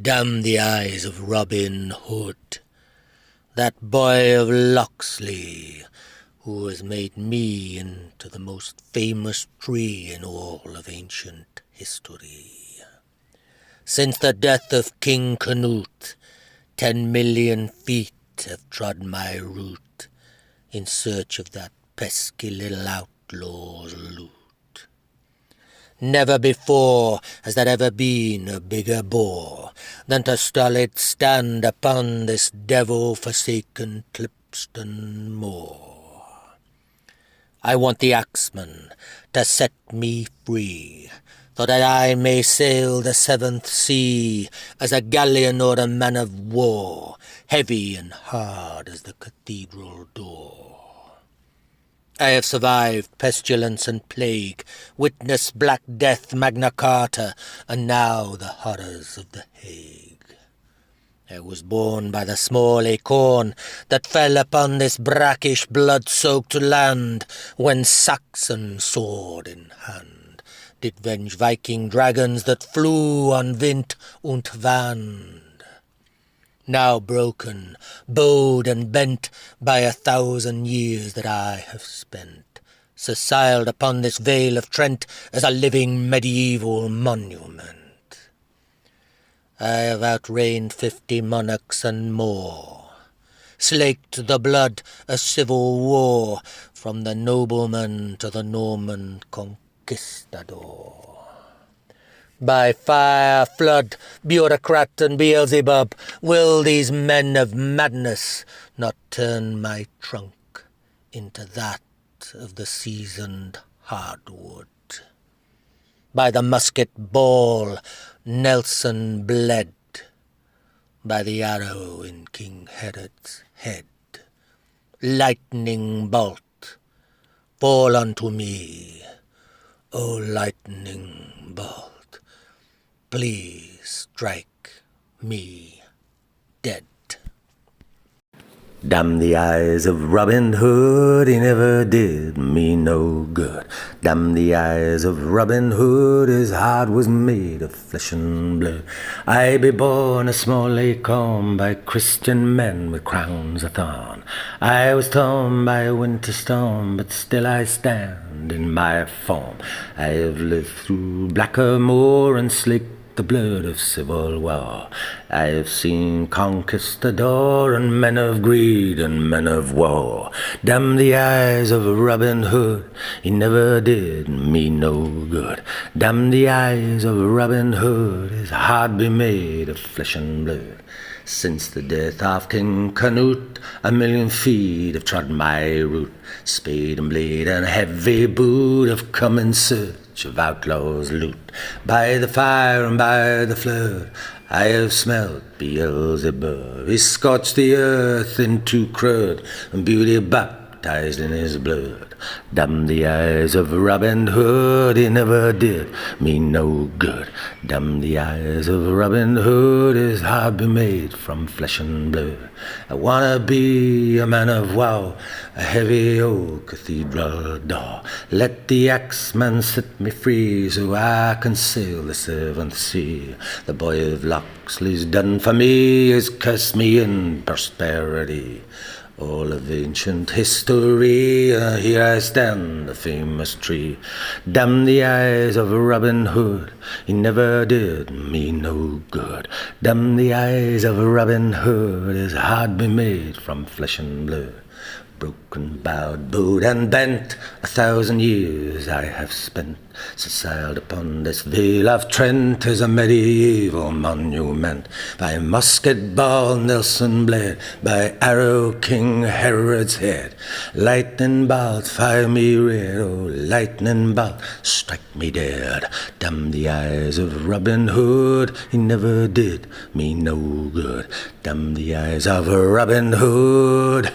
Damn the eyes of Robin Hood, that boy of Locksley, who has made me into the most famous tree in all of ancient history. Since the death of King Canute, 10 million feet have trod my route in search of that pesky little outlaw's loot. Never before has there ever been a bigger bore than to stolid stand upon this devil-forsaken Clipston moor. I want the axeman to set me free, so that I may sail the seventh sea as a galleon or a man of war, heavy and hard as the cathedral door. I have survived pestilence and plague, witnessed Black Death, Magna Carta, and now the horrors of the Hague. I was born by the small acorn that fell upon this brackish blood-soaked land, when Saxon sword in hand did venge Viking dragons that flew on Wind und Wand. Now broken, bowed and bent by 1,000 years that I have spent, sessiled upon this vale of Trent as a living medieval monument. I have outreigned 50 monarchs and more, slaked the blood of civil war, from the nobleman to the Norman conquistador. By fire, flood, bureaucrat, and Beelzebub, will these men of madness not turn my trunk into that of the seasoned hardwood? By the musket ball, Nelson bled, by the arrow in King Herod's head. Lightning bolt, fall unto me, O lightning bolt. Please strike me dead. Damn the eyes of Robin Hood, he never did me no good. Damn the eyes of Robin Hood, his heart was made of flesh and blood. I be born a small acorn by Christian men with crowns of thorn. I was torn by a winter storm, but still I stand in my form. I have lived through blacker moor and slaked the blood of civil war. I have seen conquistador and men of greed and men of war. Damn the eyes of Robin Hood, he never did me no good. Damn the eyes of Robin Hood, his heart be made of flesh and blood. Since the death of King Canute, 1 million feet have trod my route. Spade and blade and heavy boot have come in search of outlaws' loot. By the fire and by the flood, I have smelt Beelzebub. He scorched the earth into crud, and beauty baptized in his blood. Damn the eyes of Robin Hood, he never did me no good. Damn the eyes of Robin Hood, his heart be made from flesh and blood. I wanna be a man of wow, a heavy old cathedral door. Let the axeman set me free, so I can sail the seventh sea. The boy of Locksley's done for me, has cursed me in prosperity. All of ancient history, here I stand, the famous tree. Damn the eyes of Robin Hood, he never did me no good. Damn the eyes of Robin Hood, his heart be made from flesh and blood. Broken, bowed, bowed, and bent, 1,000 years I have spent, sessiled upon this vale of Trent as a medieval monument. By musket ball Nelson bled, by arrow King Herod's head. Lightning bolt, fire me red, oh lightning bolt, strike me dead. Damn the eyes of Robin Hood, he never did me no good. Damn the eyes of Robin Hood,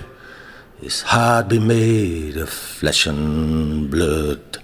his heart be made of flesh and blood.